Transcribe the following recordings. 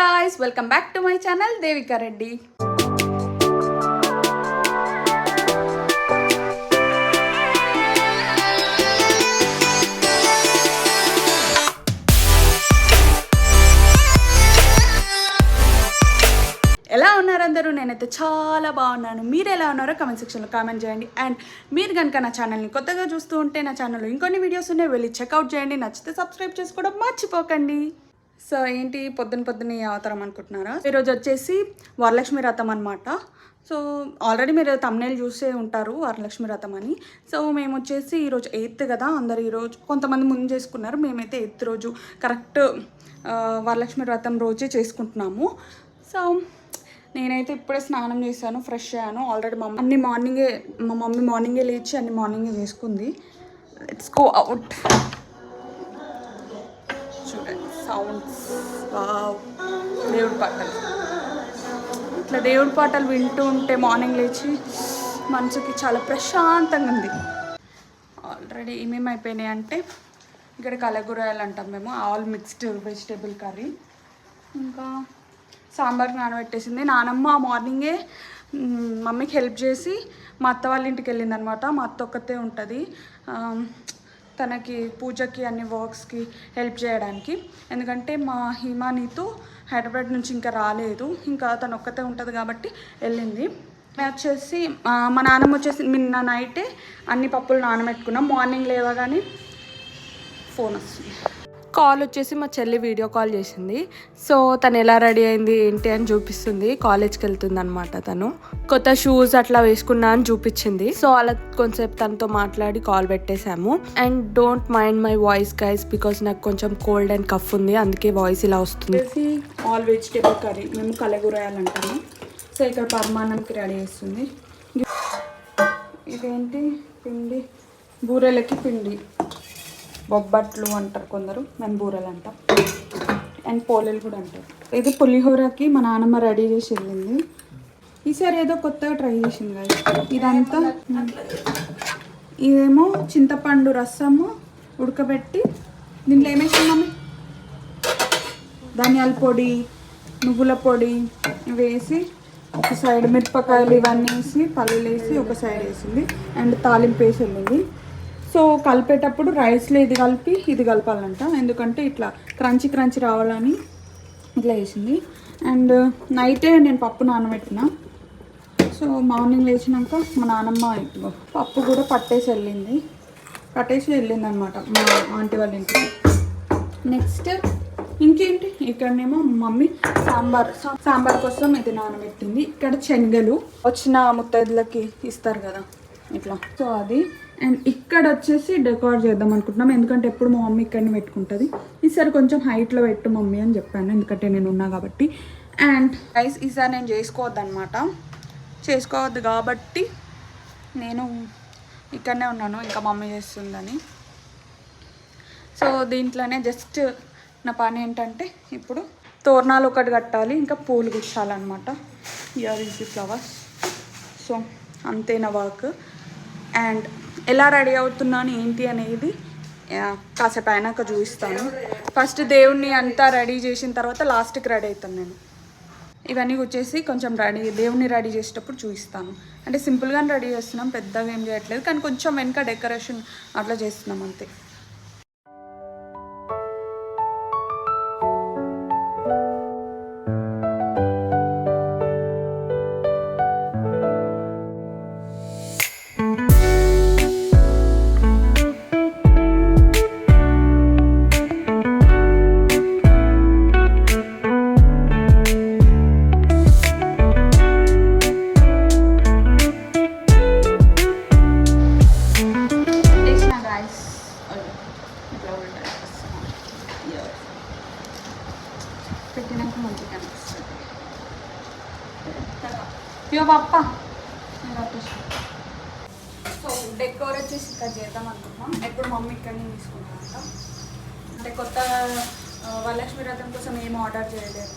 guys, welcome back to my channel Devika Reddy. ఎలా ఉన్నారు అందరూ? నేనైతే చాలా బాగున్నాను. మీరు ఎలా ఉన్నారో కామెంట్ సెక్షన్లో కామెంట్ చేయండి. అండ్ మీరు కనుక నా ఛానల్ని కొత్తగా చూస్తూ ఉంటే నా ఛానల్లో ఇంకొన్ని వీడియోస్ ఉన్నాయి, వెళ్ళి చెక్అవుట్ చేయండి. నచ్చితే సబ్స్క్రైబ్ చేసుకోవడం మర్చిపోకండి. సో ఏంటి పొద్దున్న అవతారం అనుకుంటున్నారా? ఈరోజు వచ్చేసి వరలక్ష్మి వ్రతం అనమాట. సో ఆల్రెడీ మీరు తమ్నేల్ చూసే ఉంటారు వరలక్ష్మి వ్రతం అని. సో మేము వచ్చేసి ఈరోజు 8th కదా, అందరు ఈరోజు కొంతమంది ముందు చేసుకున్నారు. మేమైతే 8th రోజు కరెక్ట్ వరలక్ష్మి వ్రతం రోజే చేసుకుంటున్నాము. సో నేనైతే ఇప్పుడే స్నానం చేశాను, ఫ్రెష్ అయ్యాను. ఆల్రెడీ మా మమ్మీ మార్నింగే లేచి అన్ని మార్నింగే చేసుకుంది. Let's go out. చూడండి సౌండ్స్, వావ్, దేవుడి పాటలు. ఇట్లా దేవుడి పాటలు వింటూ ఉంటే మార్నింగ్ లేచి మనసుకి చాలా ప్రశాంతంగా ఉంది. ఆల్రెడీ ఏమేమి అయిపోయినాయి అంటే, ఇక్కడ కలగూరలు అంటాం మేము, ఆల్ మిక్స్డ్ వెజిటేబుల్ కర్రీ. ఇంకా సాంబార్కి నానబెట్టేసింది నానమ్మ. మార్నింగే మమ్మీకి హెల్ప్ చేసి మా అత్త వాళ్ళ ఇంటికి వెళ్ళింది అనమాట. మా అత్త ఒక్కతే ఉంటుంది, తనకి పూజకి అన్ని వర్క్స్కి హెల్ప్ చేయడానికి. ఎందుకంటే మా హిమానీతో హైదరాబాద్ నుంచి ఇంకా రాలేదు, ఇంకా తను ఒక్కతే ఉంటుంది కాబట్టి వెళ్ళింది. వచ్చేసి మా నాన్నమ్మ వచ్చేసి నిన్న నైటే అన్ని పప్పులు నానబెట్టుకున్నాం. మార్నింగ్ లేవగానే ఫోన్ వస్తుంది, కాల్ వచ్చేసి మా చెల్లి వీడియో కాల్ చేసింది. సో తను ఎలా రెడీ అయింది ఏంటి అని చూపిస్తుంది. కాలేజ్కి వెళ్తుంది అనమాట. తను కొత్త షూస్ అట్లా వేసుకున్నా అని చూపించింది. సో అలా కొంచెంసేపు తనతో మాట్లాడి కాల్ పెట్టేశాము. And don't mind my voice guys, because నాకు కొంచెం కోల్డ్ అండ్ కఫ్ ఉంది, అందుకే వాయిస్ ఇలా వస్తుంది. ఆల్ వెజిటేబుల్ కర్రీ, మేము కలగూరయాలంటాము. సో ఇక్కడ పరమాన్నంకి రెడీ చేస్తుంది. ఇదేంటి పిండి, బూరెలకి పిండి, బొబ్బట్లు అంటారు కొందరు, మేము బూరెలు అంటాం. అండ్ పోలేలు కూడా అంటారు. ఇది పులిహోరకి మా నాన్నమ్మ రెడీ చేసి వెళ్ళింది. ఈసారి ఏదో కొత్తగా ట్రై చేసింది కదా. ఇదంతా ఇదేమో చింతపండు రసము ఉడకబెట్టి దీంట్లో ఏమేస్తున్నాము, ధనియాల పొడి, నువ్వుల పొడి వేసి ఒక సైడ్ మిరపకాయలు ఇవన్నీ వేసి పల్లీలు వేసి ఒక సైడ్ వేసింది. అండ్ తాలింపు వేసి వెళ్ళింది. సో కలిపేటప్పుడు రైస్లో ఇది కలిపి ఇది కలపాలంట, ఎందుకంటే ఇట్లా క్రంచి రావాలని ఇట్లా వేసింది. అండ్ నైటే నేను పప్పు నానబెట్టిన. సో మార్నింగ్ లేచినాక మా నాన్నమ్మ పప్పు కూడా పట్టేసి వెళ్ళింది అనమాట మా ఆంటీ వాళ్ళ ఇంటికి. నెక్స్ట్ ఇంకేంటి, ఇక్కడనేమో మమ్మీ సాంబార్ కోసం ఇది నానబెట్టింది. ఇక్కడ శనగలు వచ్చిన ముత్తైదులకి ఇస్తారు కదా ఇట్లా, సో అది. అండ్ ఇక్కడ వచ్చేసి డెకోర్ చేద్దాం అనుకుంటున్నాం, ఎందుకంటే ఎప్పుడు మా మమ్మీ ఇక్కడనే పెట్టుకుంటుంది. ఈసారి కొంచెం హైట్లో పెట్టు మమ్మీ అని చెప్పాను, ఎందుకంటే నేను ఉన్నా కాబట్టి. అండ్ రైస్ ఈసారి నేను చేసుకోవద్దు కాబట్టి నేను ఇక్కడనే ఉన్నాను, ఇంకా మమ్మీ చేస్తుందని. సో దీంట్లోనే జస్ట్ నా పని ఏంటంటే ఇప్పుడు తోరణాలు ఒకటి కట్టాలి, ఇంకా పూలు గుచ్చాలన్నమాట. Here is flowers. సో అంతే నా వర్క్. అండ్ ఎలా రెడీ అవుతున్నాను ఏంటి అనేది కాసేపు అయినాక చూపిస్తాను. ఫస్ట్ దేవుణ్ణి అంతా రెడీ చేసిన తర్వాత లాస్ట్కి రెడీ అవుతాను నేను. ఇవన్నీ వచ్చేసి కొంచెం దేవుణ్ణి రెడీ చేసేటప్పుడు చూపిస్తాను. అంటే సింపుల్గానే రెడీ చేస్తున్నాం, పెద్దగా ఏం చేయట్లేదు, కానీ కొంచెం వెనక డెకరేషన్ అట్లా చేస్తున్నాం అంతే. పెట్టినాక మంచిగా అనిపిస్తుంది. ఇవ్వ పప్ప. సో డెకోర్ వచ్చేసి ఇక్కడ చేద్దాం అనుకుంటున్నాం. ఎప్పుడు మమ్మీ ఇక్కడనే తీసుకుంటామంట. అంటే కొత్త వరలక్ష్మి వ్రతం కోసం ఏం ఆర్డర్ చేయలేదు,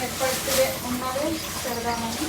ఎప్పటిదే ఉన్నదే పెడదామని.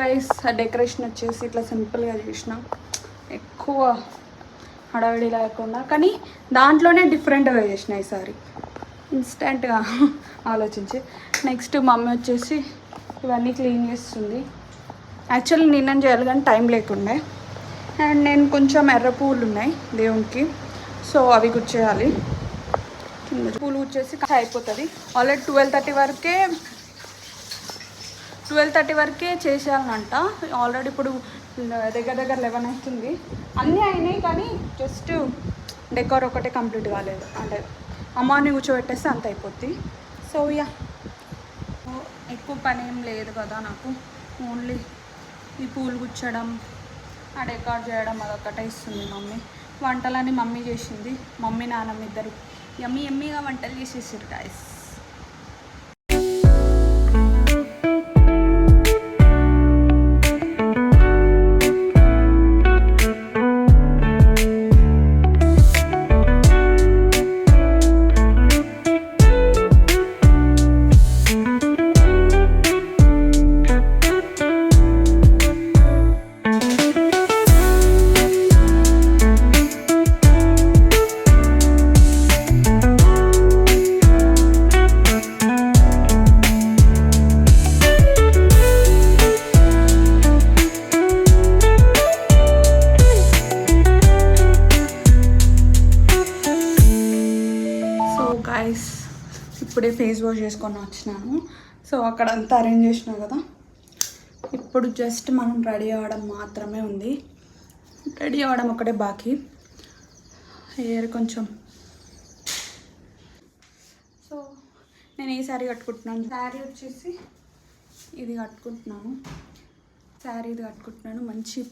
గైస్ డెకరేషన్ వచ్చేసి ఇట్లా సింపుల్గా చేసిన, ఎక్కువ హడావిడి లేకుండా, కానీ దాంట్లోనే డిఫరెంట్గా చేసిన ఈసారి ఇన్స్టెంట్గా ఆలోచించి. నెక్స్ట్ మమ్మీ వచ్చేసి ఇవన్నీ క్లీన్ చేస్తుంది. యాక్చువల్లీ నిన్న చేయాలి కానీ టైం లేకుండే. అండ్ నేను కొంచెం ఎర్ర పువ్వులు ఉన్నాయి దేవునికి, సో అవి గుచ్చేయాలి. పూలు గుచ్చేసి అయిపోతుంది. ఆల్రెడీ 12:30 వరకే చేసేయాలంట. ఆల్రెడీ ఇప్పుడు దగ్గర 11 అవుతుంది. అన్నీ అయినాయి కానీ జస్ట్ డెకోర్ ఒకటే కంప్లీట్ కాలేదు. అంటే అమ్మాని కూర్చోబెట్టేస్తే అంత అయిపోద్ది. సో యా, ఎక్కువ పని ఏం లేదు కదా నాకు. ఓన్లీ ఈ పూలు గుచ్చడం, ఆ డెకార్ చేయడం అదొక్కటే ఇస్తుంది మమ్మీ. వంటలని మమ్మీ చేసింది. మమ్మీ నాన్నమ్మ ఇద్దరు యమ్మీగా వంటలు చేసేసారు గాయస్. ఇప్పుడే ఫేస్ వాష్ చేసుకొని వచ్చినాను. సో అక్కడ అంతా అరేంజ్ చేసినా కదా, ఇప్పుడు జస్ట్ మనం రెడీ అవ్వడం మాత్రమే ఉంది. రెడీ అవ్వడం ఒకటే బాకీ. హెయిర్ కొంచెం, సో నేను ఈ శారీ కట్టుకుంటున్నాను. శారీ వచ్చేసి ఇది కట్టుకుంటున్నాను. మంచి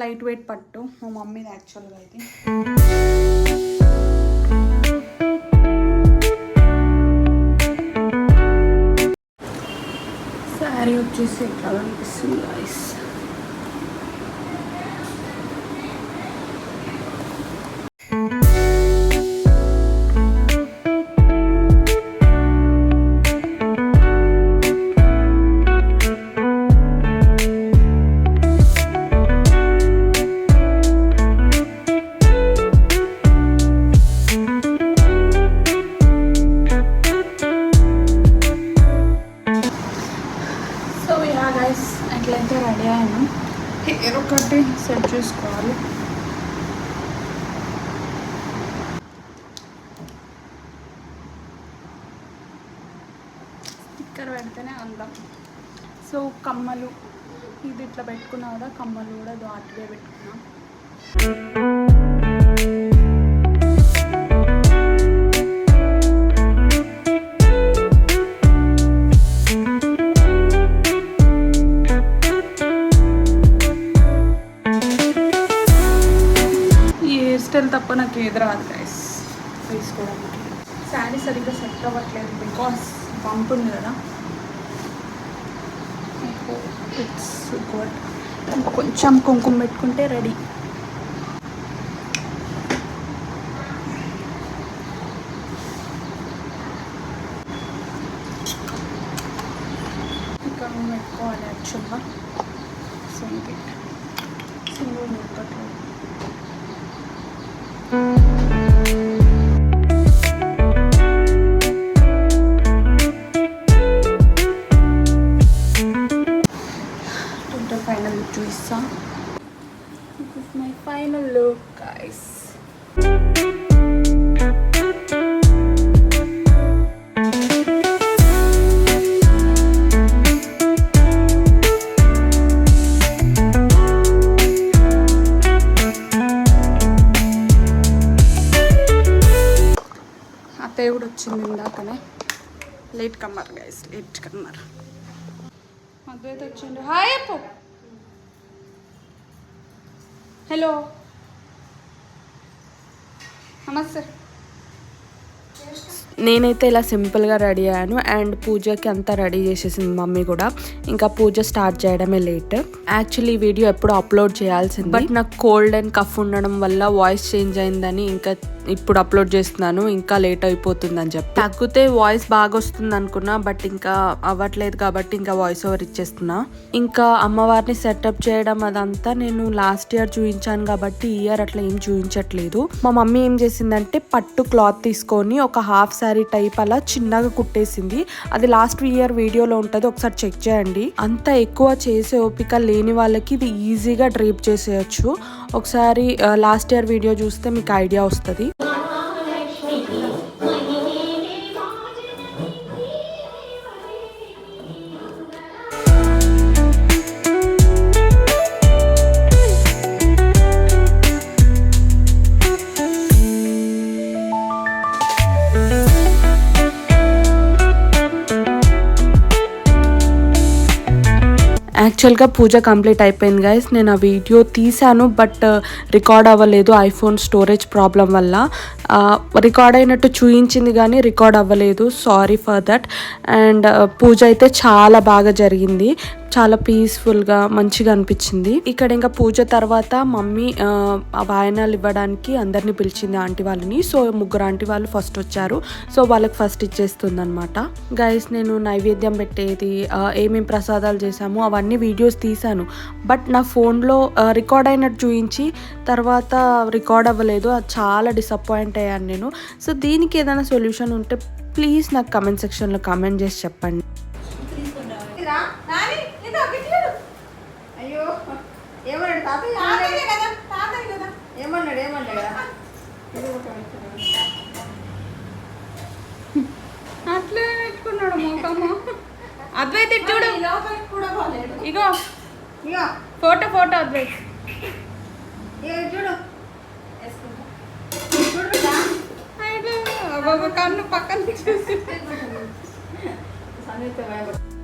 లైట్ వెయిట్ పట్టు, మా మమ్మీది యాక్చువల్గా ఇది. శారీ వచ్చేసి ఎట్లా అనిపిస్తుంది గైస్. ఎట్లయితే రెడీ అయ్యాను. హెయిర్ ఒకటి సెట్ చేసుకోవాలి. స్టిక్కర్ పెడితేనే అందం. సో కమ్మలు ఇది ఇట్లా పెట్టుకున్నా కదా, కమ్మలు కూడా దాటుగా పెట్టుకున్నా. తప్ప నాకు ఏది రాదు గైస్ వేసుకోవడానికి. శారీ సరిగ్గా సెట్ అవ్వట్లేదు బికాస్ పంప్ ఉంది కదా. It's good. కొంచెం కుంకుమ పెట్టుకుంటే రెడీ. ఇక్కడ పెట్టుకోవాలి యాక్చువల్గా. సింగిల్ పెట్టుకోవట్లేదు. ఫైనల్ లుక్ చూపిస్తా. This is my final look guys. అత్తయ్య కూడా వచ్చింది ఇందాకనే. Latecomer guys, latecomer. Advaitha వచ్చిండు. హాయ్ అప్పు. హలో, నమస్తే. నేనైతే ఇలా సింపుల్గా రెడీ అయ్యాను. అండ్ పూజకి అంతా రెడీ చేసేసింది మమ్మీ కూడా. ఇంకా పూజ స్టార్ట్ చేయడమే లేట్. యాక్చువల్లీ ఈ వీడియో ఎప్పుడు అప్లోడ్ చేయాల్సింది, బట్ నాకు కోల్డ్ అండ్ కఫ్ ఉండడం వల్ల వాయిస్ చేంజ్ అయిందని ఇంకా ఇప్పుడు అప్లోడ్ చేస్తున్నాను, ఇంకా లేట్ అయిపోతుంది అని చెప్పి. తగ్గితే వాయిస్ బాగా వస్తుంది అనుకున్నా, బట్ ఇంకా అవ్వట్లేదు కాబట్టి ఇంకా వాయిస్ ఓవర్ ఇచ్చేస్తున్నా. ఇంకా అమ్మవారిని సెటప్ చేయడం అదంతా నేను లాస్ట్ ఇయర్ చూపించాను కాబట్టి ఈ ఇయర్ అట్లా ఏం చూపించట్లేదు. మా మమ్మీ ఏం చేసిందంటే పట్టు క్లాత్ తీసుకొని ఒక హాఫ్ శారీ టైప్ అలా చిన్నగా కుట్టేసింది. అది లాస్ట్ ఇయర్ వీడియోలో ఉంటుంది, ఒకసారి చెక్ చేయండి. అంత ఎక్కువ చేసే ఓపిక లేని వాళ్ళకి ఇది ఈజీగా డ్రేప్ చేసేయచ్చు. ఒకసారి లాస్ట్ ఇయర్ వీడియో చూస్తే మీకు ఐడియా వస్తుంది. యాక్చువల్గా పూజ కంప్లీట్ అయిపోయింది గైస్. నేను ఆ వీడియో తీసాను బట్ రికార్డ్ అవ్వలేదు ఐఫోన్ స్టోరేజ్ ప్రాబ్లం వల్ల. రికార్డ్ అయినట్టు చూయించింది కానీ రికార్డ్ అవ్వలేదు, సారీ ఫర్ దట్. అండ్ పూజ అయితే చాలా బాగా జరిగింది, చాలా పీస్ఫుల్గా మంచిగా అనిపించింది. ఇక్కడ ఇంకా పూజ తర్వాత మమ్మీ వాయనాలు ఇవ్వడానికి అందరినీ పిలిచింది, ఆంటీ వాళ్ళని. సో 3 ఆంటీ వాళ్ళు ఫస్ట్ వచ్చారు, సో వాళ్ళకి ఫస్ట్ ఇచ్చేస్తుంది అనమాట. గైస్ నేను నైవేద్యం పెట్టేది, ఏమేమి ప్రసాదాలు చేసాము అవన్నీ వీడియోస్ తీసాను, బట్ నా ఫోన్లో రికార్డ్ అయినట్టు చూపించి తర్వాత రికార్డ్ అవ్వలేదు. అది చాలా డిసప్పాయింట్ అయ్యాను నేను. సో దీనికి ఏదైనా సొల్యూషన్ ఉంటే ప్లీజ్ నాకు కమెంట్ సెక్షన్లో కమెంట్ చేసి చెప్పండి. అయ్యో ఏమన్నాడు తాతయ్య? ఏమన్నాడు అట్లే పెట్టుకున్నాడు మోకమ్మ. అద్వైత్ చూడు, ఇగో ఫోటో అద్వైత్ చూడు కన్ను పక్కన.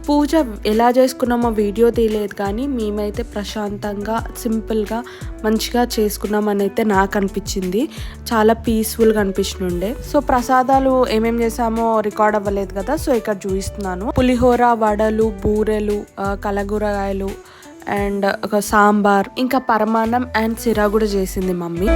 పూజ ఎలా చేసుకున్నామో వీడియో తీయలేదు కానీ మేమైతే ప్రశాంతంగా సింపుల్గా మంచిగా చేసుకున్నామని అయితే నాకు అనిపించింది. చాలా పీస్ఫుల్గా అనిపించిండే. సో ప్రసాదాలు ఏమేమి చేసామో రికార్డ్ అవ్వలేదు కదా, సో ఇక్కడ చూపిస్తున్నాను. పులిహోర, వడలు, బూరెలు, కలగూరగాయలు అండ్ ఒక సాంబార్, ఇంకా పరమాన్నం అండ్ సిరా కూడా చేసింది మమ్మీ.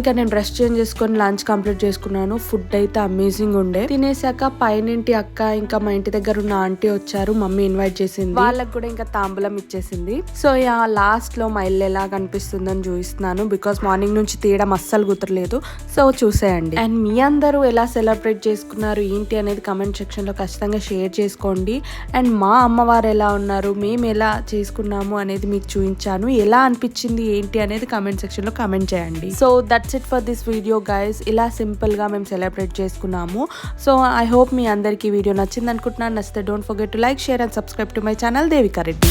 ఇంకా నేను డ్రెస్ చేంజ్ చేసుకొని లంచ్ కంప్లీట్ చేసుకున్నాను. ఫుడ్ అయితే అమేజింగ్ ఉండే. తినేసాక పైనింటి అక్క ఇంకా మా ఇంటి దగ్గర ఉన్న ఆంటీ వచ్చారు, మమ్మీ ఇన్వైట్ చేసింది, వాళ్ళకి కూడా ఇంకా తాంబూలం ఇచ్చేసింది. సో లాస్ట్ లో మా ఇల్లు ఎలా కనిపిస్తుందని చూపిస్తున్నాను, బికాస్ మార్నింగ్ నుంచి తీయడం అస్సలు గుర్తులేదు. సో చూసేయండి. అండ్ మీ అందరూ ఎలా సెలబ్రేట్ చేసుకున్నారు ఏంటి అనేది కమెంట్ సెక్షన్ లో ఖచ్చితంగా షేర్ చేసుకోండి. అండ్ మా అమ్మవారు ఎలా ఉన్నారు, మేము ఎలా చేసుకున్నాము అనేది మీకు చూపించాను. ఎలా అనిపించింది ఏంటి అనేది కమెంట్ సెక్షన్ లో కమెంట్ చేయండి. So that's it for this video guys. ఇలా సింపుల్ గా మేము సెలబ్రేట్ చేసుకున్నాము. సో ఐ హోప్ మీ అందరికి వీడియో నచ్చింది అనుకుంటున్నాను. నచ్చితే don't forget to like, share and subscribe to my channel Devika Reddy.